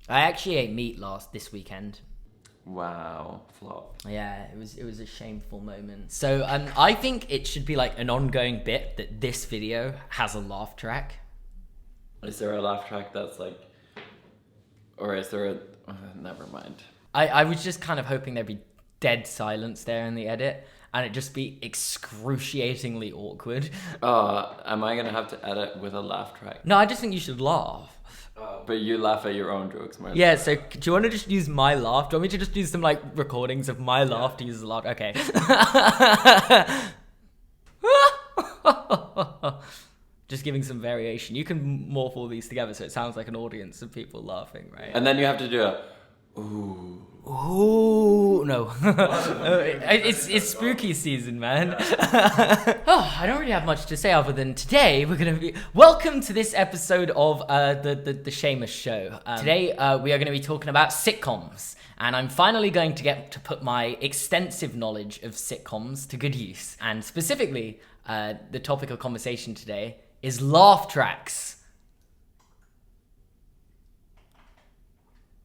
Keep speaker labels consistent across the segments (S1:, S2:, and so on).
S1: I actually ate meat this weekend.
S2: Wow, flop.
S1: Yeah, it was a shameful moment. So I think it should be like an ongoing bit that this video has a laugh track.
S2: Is there a laugh track that's like, or is there a? Never mind.
S1: I was just kind of hoping there'd be dead silence there in the edit, and it'd just be excruciatingly awkward.
S2: Am I gonna have to edit with a laugh track?
S1: No, I just think you should laugh.
S2: But you laugh at your own jokes, man.
S1: Yeah, so do you want to just use my laugh? Do you want me to just do some like recordings of my laugh to use as a laugh? Okay. Just giving some variation. You can morph all these together so it sounds like an audience of people laughing, right?
S2: And then you have to do a ooh.
S1: Ooh, no. It's spooky season, man. I don't really have much to say other than today we're going to be... Welcome to this episode of the Seamus Show. Today we are going to be talking about sitcoms. And I'm finally going to get to put my extensive knowledge of sitcoms to good use. And specifically, the topic of conversation today is laugh tracks.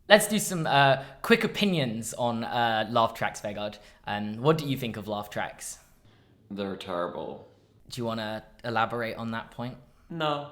S1: Let's do some quick opinions on laugh tracks, Vegard. What do you think of laugh tracks?
S2: They're terrible.
S1: Do you want to elaborate on that point?
S2: No.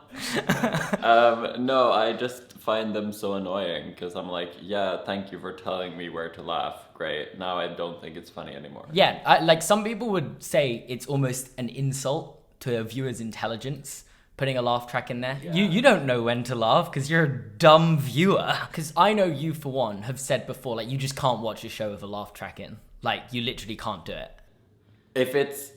S2: No, I just find them so annoying because I'm like, yeah, thank you for telling me where to laugh. Great. Now I don't think it's funny anymore.
S1: Yeah, like some people would say it's almost an insult to a viewer's intelligence, putting a laugh track in there. Yeah. You don't know when to laugh because you're a dumb viewer. Because I know you, for one, have said before, like, you just can't watch a show with a laugh track in. Like, you literally can't do it.
S2: If it's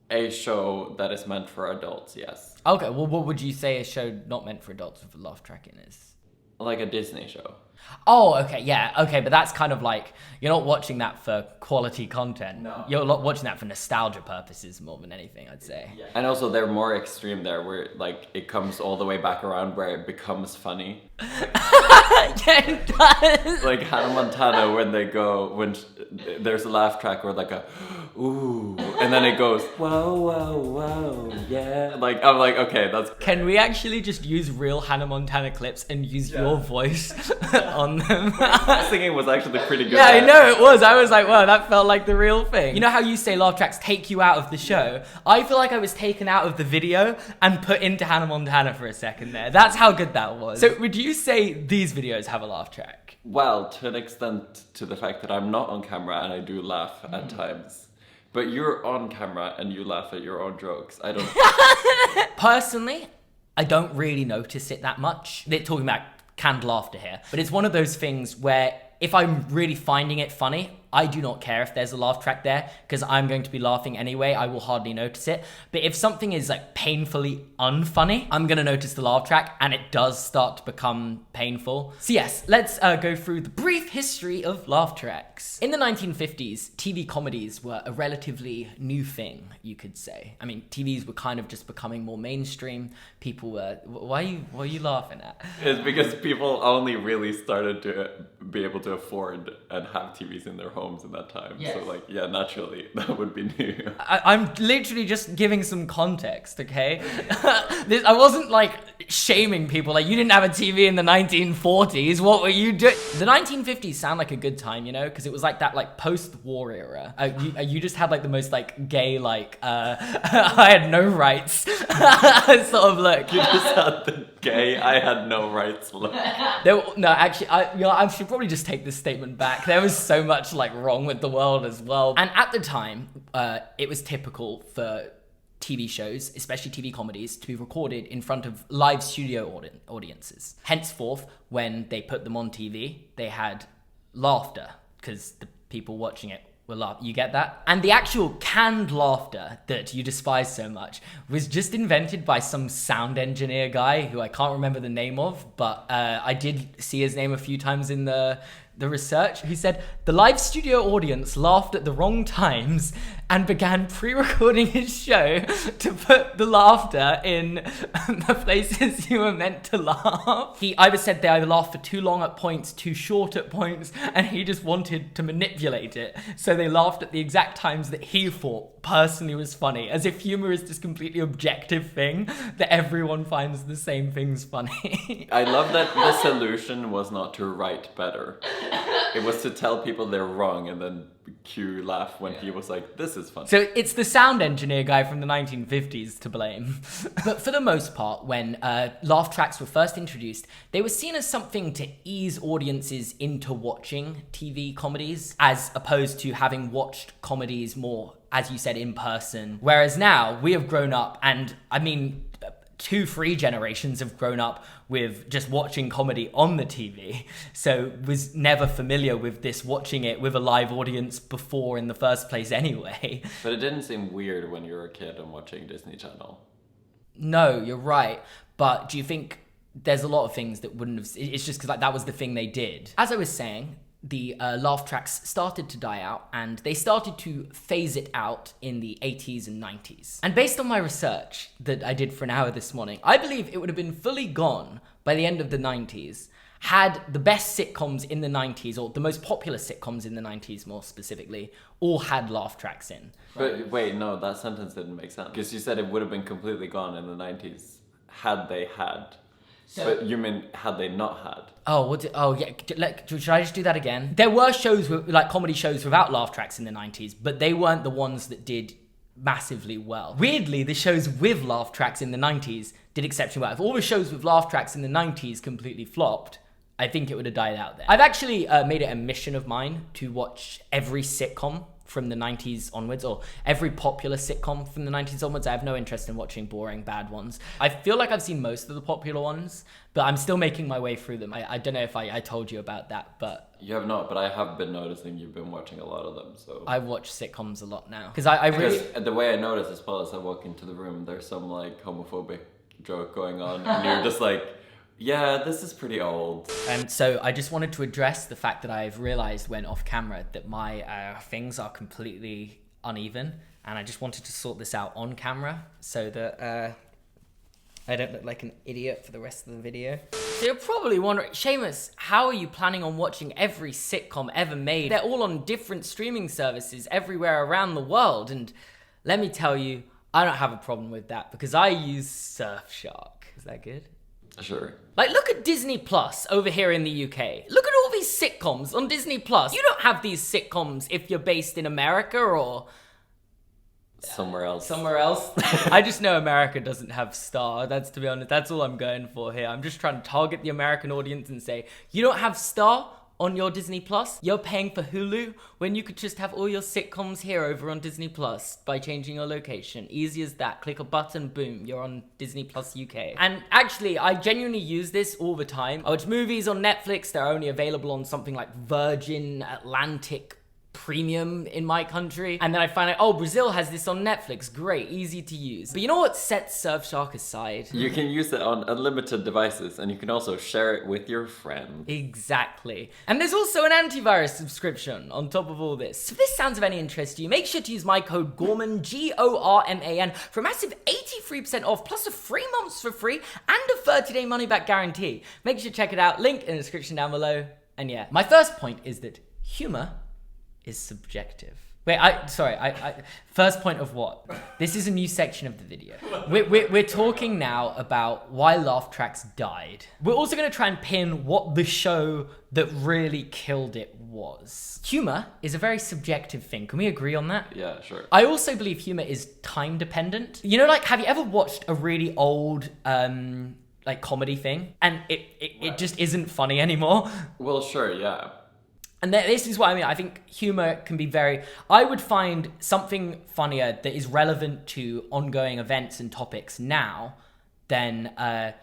S2: a show that is meant for adults, yes.
S1: Okay, well, what would you say a show not meant for adults with a laugh track in is?
S2: Like a Disney show.
S1: Oh, okay, yeah, okay, but that's kind of like, you're not watching that for quality content.
S2: No.
S1: You're not watching that for nostalgia purposes more than anything, I'd say.
S2: Yeah. And also they're more extreme there, where like it comes all the way back around where it becomes funny.
S1: Yeah, it does.
S2: Like Hannah Montana when there's a laugh track where like a ooh, and then it goes whoa, whoa, whoa, yeah. Like I'm like, okay, that's...
S1: Can we actually just use real Hannah Montana clips and use your voice on them?
S2: My singing was actually pretty good.
S1: Yeah, I know it was. I was like, wow, that felt like the real thing. You know how you say laugh tracks take you out of the show? I feel like I was taken out of the video and put into Hannah Montana for a second there. That's how good that was. So would you say these videos have a laugh track?
S2: Well, to an extent, to the fact that I'm not on camera and I do laugh at times. But you're on camera and you laugh at your own jokes. I don't...
S1: Personally, I don't really notice it that much. They're talking about canned laughter here. But it's one of those things where if I'm really finding it funny, I do not care if there's a laugh track there because I'm going to be laughing anyway. I will hardly notice it. But if something is like painfully unfunny, I'm going to notice the laugh track and it does start to become painful. So yes, let's go through the brief history of laugh tracks. In the 1950s, TV comedies were a relatively new thing, you could say. I mean, TVs were kind of just becoming more mainstream. People were... What are you laughing at?
S2: It's because people only really started to be able to afford and have TVs in their homes in that time. Yes. So like, yeah, naturally, that would be new.
S1: I'm literally just giving some context, okay? I wasn't like shaming people, like you didn't have a TV in the 1940s, what were you doing? The 1950s sound like a good time, you know, because it was like that like post-war era. You just had like the most like gay, like, I had no rights sort of look.
S2: You just had the gay, I had no rights look.
S1: No, actually, I should probably just take this statement back. There was so much like wrong with the world as well. And at the time, it was typical for TV shows, especially TV comedies, to be recorded in front of live studio audiences. Henceforth, when they put them on TV, they had laughter because the people watching it were laughing. You get that? And the actual canned laughter that you despise so much was just invented by some sound engineer guy who I can't remember the name of, but I did see his name a few times in the research. He said, the live studio audience laughed at the wrong times and began pre-recording his show to put the laughter in the places you were meant to laugh. He either said they either laughed for too long at points, too short at points, and he just wanted to manipulate it. So they laughed at the exact times that he thought personally was funny, as if humor is this completely objective thing that everyone finds the same things funny.
S2: I love that the solution was not to write better. It was to tell people they're wrong and then cue laugh when he was like, this is funny.
S1: So it's the sound engineer guy from the 1950s to blame. But for the most part, when laugh tracks were first introduced, they were seen as something to ease audiences into watching TV comedies, as opposed to having watched comedies more, as you said, in person. Whereas now, we have grown up, and I mean, 2-3 generations have grown up with just watching comedy on the TV, so was never familiar with this, watching it with a live audience before in the first place anyway.
S2: But it didn't seem weird when you were a kid and watching Disney Channel.
S1: No, you're right. But do you think there's a lot of things that wouldn't have... It's just because like, that was the thing they did. As I was saying, the laugh tracks started to die out, and they started to phase it out in the 80s and 90s. And based on my research that I did for an hour this morning, I believe it would have been fully gone by the end of the 90s had the best sitcoms in the 90s, or the most popular sitcoms in the 90s more specifically, all had laugh tracks in.
S2: But wait, no, that sentence didn't make sense. Because you said it would have been completely gone in the 90s had they had. So, but you mean had they not had?
S1: Oh, yeah. Should I just do that again? There were shows, like comedy shows without laugh tracks in the 90s, but they weren't the ones that did massively well. Weirdly, the shows with laugh tracks in the 90s did exceptionally well. If all the shows with laugh tracks in the 90s completely flopped, I think it would have died out there. I've actually made it a mission of mine to watch every sitcom from the 90s onwards, or every popular sitcom from the 90s onwards. I have no interest in watching boring, bad ones. I feel like I've seen most of the popular ones, but I'm still making my way through them. I don't know if I told you about that, but...
S2: You have not, but I have been noticing you've been watching a lot of them, so...
S1: I watch sitcoms a lot now. Because I really...
S2: Because the way I notice as well as I walk into the room, there's some like homophobic joke going on, and you're just like... Yeah, this is pretty old.
S1: And so I just wanted to address the fact that I've realized when off camera that my things are completely uneven, and I just wanted to sort this out on camera so that I don't look like an idiot for the rest of the video. So you're probably wondering, Seamus, how are you planning on watching every sitcom ever made? They're all on different streaming services everywhere around the world, and let me tell you, I don't have a problem with that because I use Surfshark. Is that good?
S2: Sure.
S1: Like, look at Disney Plus over here in the UK. Look at all these sitcoms on Disney Plus. You don't have these sitcoms if you're based in America or...
S2: Somewhere else.
S1: Somewhere else? I just know America doesn't have Star. That's, to be honest, that's all I'm going for here. I'm just trying to target the American audience and say, you don't have Star on your Disney Plus? You're paying for Hulu when you could just have all your sitcoms here over on Disney Plus by changing your location. Easy as that. Click a button, boom, you're on Disney Plus UK. And actually, I genuinely use this all the time. I watch movies on Netflix. They're only available on something like Virgin Atlantic Premium in my country, and then I find out, oh, Brazil has this on Netflix. Great, easy to use. But you know what sets Surfshark aside?
S2: You can use it on unlimited devices, and you can also share it with your friends.
S1: Exactly. And there's also an antivirus subscription on top of all this. So if this sounds of any interest to you, make sure to use my code Gorman, Gorman, for a massive 83% off, plus a 3 months for free, and a 30-day money-back guarantee. Make sure to check it out. Link in the description down below. And yeah, my first point is that humor is subjective. Wait, first point of what? This is a new section of the video. We're talking now about why laugh tracks died. We're also going to try and pin what the show that really killed it was. Humor is a very subjective thing. Can we agree on that?
S2: Yeah, sure.
S1: I also believe humor is time dependent. You know, like, have you ever watched a really old like comedy thing and it just isn't funny anymore?
S2: Well, sure, yeah.
S1: And this is what I mean. I think humor can be I would find something funnier that is relevant to ongoing events and topics now than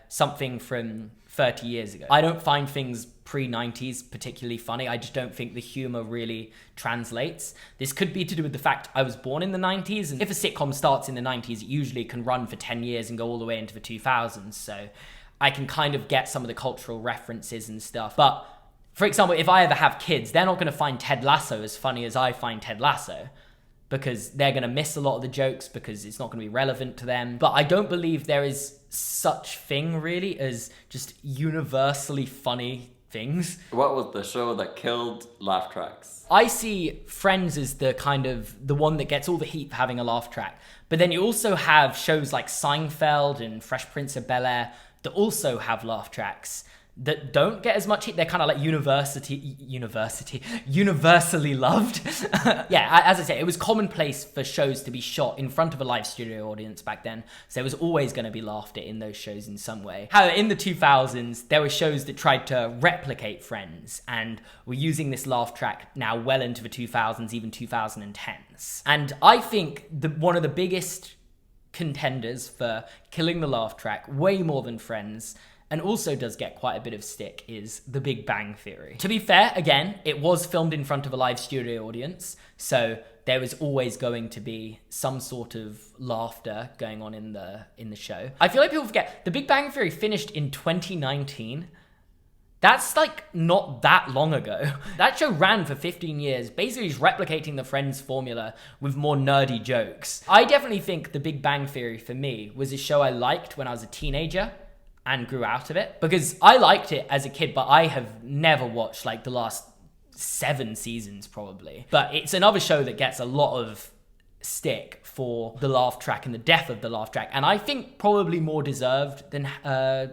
S1: something from 30 years ago. I don't find things pre-90s particularly funny. I just don't think the humor really translates. This could be to do with the fact I was born in the 90s, and if a sitcom starts in the 90s, it usually can run for 10 years and go all the way into the 2000s. So I can kind of get some of the cultural references and stuff. But for example, if I ever have kids, they're not going to find Ted Lasso as funny as I find Ted Lasso, because they're going to miss a lot of the jokes because it's not going to be relevant to them. But I don't believe there is such thing really as just universally funny things.
S2: What was the show that killed laugh tracks?
S1: I see Friends as the kind of the one that gets all the heat for having a laugh track. But then you also have shows like Seinfeld and Fresh Prince of Bel-Air that also have laugh tracks that don't get as much heat. They're kind of like universally loved. Yeah, as I say, it was commonplace for shows to be shot in front of a live studio audience back then. So there was always going to be laughter in those shows in some way. However, in the 2000s, there were shows that tried to replicate Friends and were using this laugh track now well into the 2000s, even 2010s. And I think one of the biggest contenders for killing the laugh track, way more than Friends, and also does get quite a bit of stick, is The Big Bang Theory. To be fair, again, it was filmed in front of a live studio audience, so there was always going to be some sort of laughter going on in the show. I feel like people forget, The Big Bang Theory finished in 2019. That's like not that long ago. That show ran for 15 years, basically just replicating the Friends formula with more nerdy jokes. I definitely think The Big Bang Theory, for me, was a show I liked when I was a teenager and grew out of it, because I liked it as a kid, but I have never watched like the last 7 seasons probably. But it's another show that gets a lot of stick for the laugh track and the death of the laugh track, and I think probably more deserved than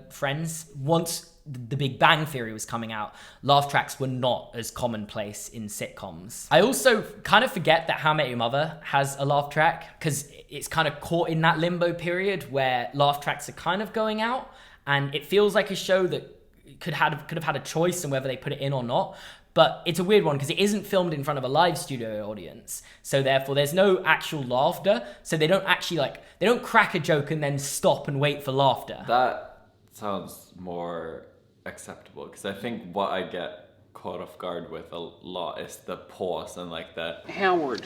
S1: Friends. Once The Big Bang Theory was coming out, laugh tracks were not as commonplace in sitcoms. I also kind of forget that How I Met Your Mother has a laugh track, because it's kind of caught in that limbo period where laugh tracks are kind of going out, and it feels like a show that could have had a choice on whether they put it in or not. But it's a weird one because it isn't filmed in front of a live studio audience. So therefore there's no actual laughter. So they don't actually they don't crack a joke and then stop and wait for laughter.
S2: That sounds more acceptable, because I think what I get caught off guard with a lot is the pause and like the
S3: Howard,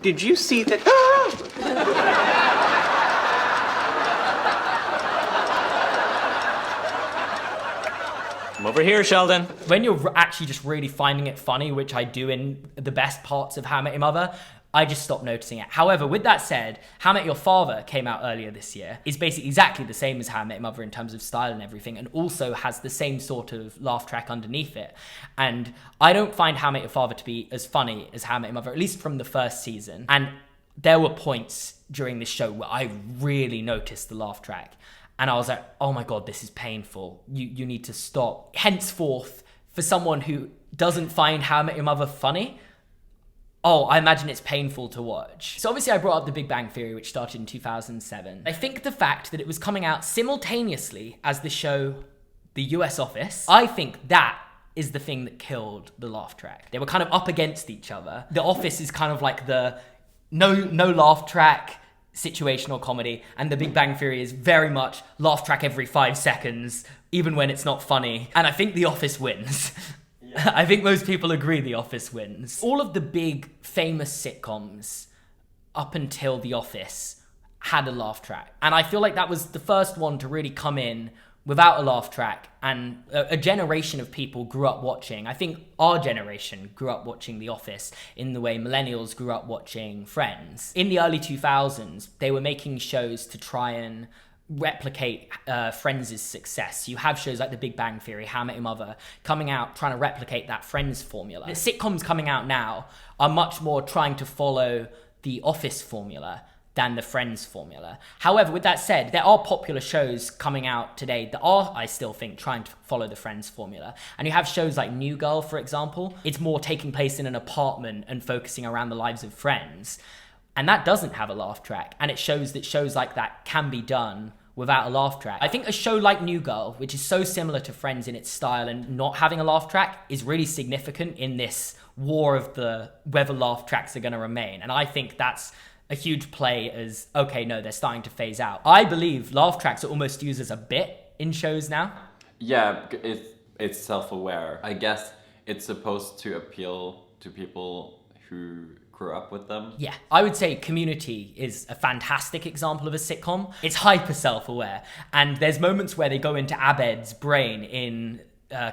S3: did you see that? Come over here, Sheldon.
S1: When you're actually just really finding it funny, which I do in the best parts of How I Met Your Mother, I just stopped noticing it. However, with that said, How I Met Your Father came out earlier this year. It's basically exactly the same as How I Met Your Mother in terms of style and everything, and also has the same sort of laugh track underneath it. And I don't find How I Met Your Father to be as funny as How I Met Your Mother, at least from the first season. And there were points during this show where I really noticed the laugh track. And I was like, oh my God, this is painful. You need to stop. Henceforth, for someone who doesn't find How I Met Your Mother funny, I imagine it's painful to watch. So obviously I brought up The Big Bang Theory, which started in 2007. I think the fact that it was coming out simultaneously as the show The US Office, I think that is the thing that killed the laugh track. They were kind of up against each other. The Office is kind of like the no laugh track situational comedy, and The Big Bang Theory is very much laugh track every 5 seconds, even when it's not funny. And I think The Office wins. Yeah. I think most people agree The Office wins. All of the big famous sitcoms up until The Office had a laugh track. And I feel like that was the first one to really come in without a laugh track, and a generation of people grew up watching. I think our generation grew up watching The Office in the way millennials grew up watching Friends. In the early 2000s, they were making shows to try and replicate Friends' success. You have shows like The Big Bang Theory, How I Met Your Mother, coming out trying to replicate that Friends formula. The sitcoms coming out now are much more trying to follow the Office formula than the Friends formula. However, with that said, there are popular shows coming out today that are, I still think, trying to follow the Friends formula. And you have shows like New Girl, for example. It's more taking place in an apartment and focusing around the lives of friends. And that doesn't have a laugh track. And it shows that shows like that can be done without a laugh track. I think a show like New Girl, which is so similar to Friends in its style and not having a laugh track, is really significant in this war of whether laugh tracks are going to remain. And I think that's a huge play as, okay, no, they're starting to phase out. I believe laugh tracks are almost used as a bit in shows now.
S2: Yeah, it's self-aware. I guess it's supposed to appeal to people who grew up with them.
S1: Yeah, I would say Community is a fantastic example of a sitcom. It's hyper self-aware, and there's moments where they go into Abed's brain in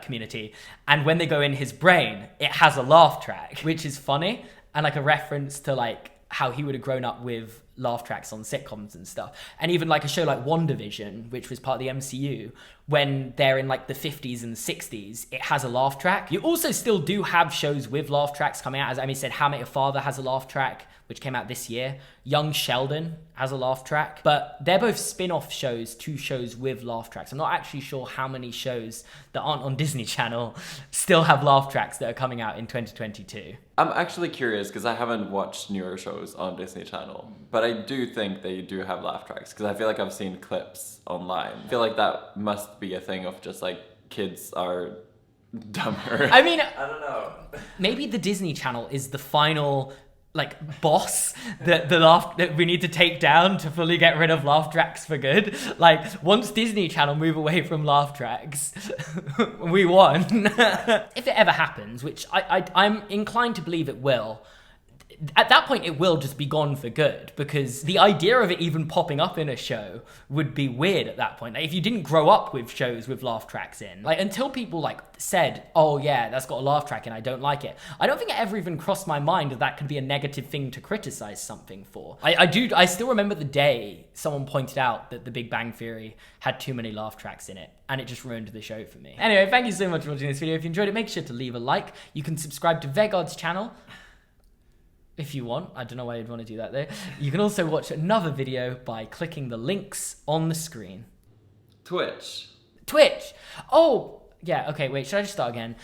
S1: Community, and when they go in his brain, it has a laugh track, which is funny, and like a reference to like how he would have grown up with laugh tracks on sitcoms and stuff. And even like a show like WandaVision, which was part of the MCU, when they're in like the 50s and 60s, it has a laugh track. You also still do have shows with laugh tracks coming out. As Amy said, How I Met Your Father has a laugh track, which came out this year. Young Sheldon has a laugh track. But they're both spin-off shows, 2 shows with laugh tracks. I'm not actually sure how many shows that aren't on Disney Channel still have laugh tracks that are coming out in 2022.
S2: I'm actually curious because I haven't watched newer shows on Disney Channel, but I do think they do have laugh tracks because I feel like I've seen clips online. I feel like that must be a thing of just like kids are dumber.
S1: I mean,
S2: I don't know.
S1: maybe the Disney Channel is the final like boss that we need to take down to fully get rid of laugh tracks for good. Like once Disney Channel move away from laugh tracks, we won. If it ever happens, which I'm inclined to believe it will, at that point it will just be gone for good, because the idea of it even popping up in a show would be weird at that point. Like if you didn't grow up with shows with laugh tracks in, like until people like said, oh yeah, that's got a laugh track and I don't like it, I don't think it ever even crossed my mind that that could be a negative thing to criticize something for. I still remember the day someone pointed out that The Big Bang Theory had too many laugh tracks in it, and it just ruined the show for me. Anyway, thank you so much for watching this video. If you enjoyed it, make sure to leave a like. You can subscribe to Vegard's channel if you want. I don't know why you'd want to do that though. You can also watch another video by clicking the links on the screen.
S2: Twitch.
S1: Twitch! Oh! Yeah, okay, wait, should I just start again?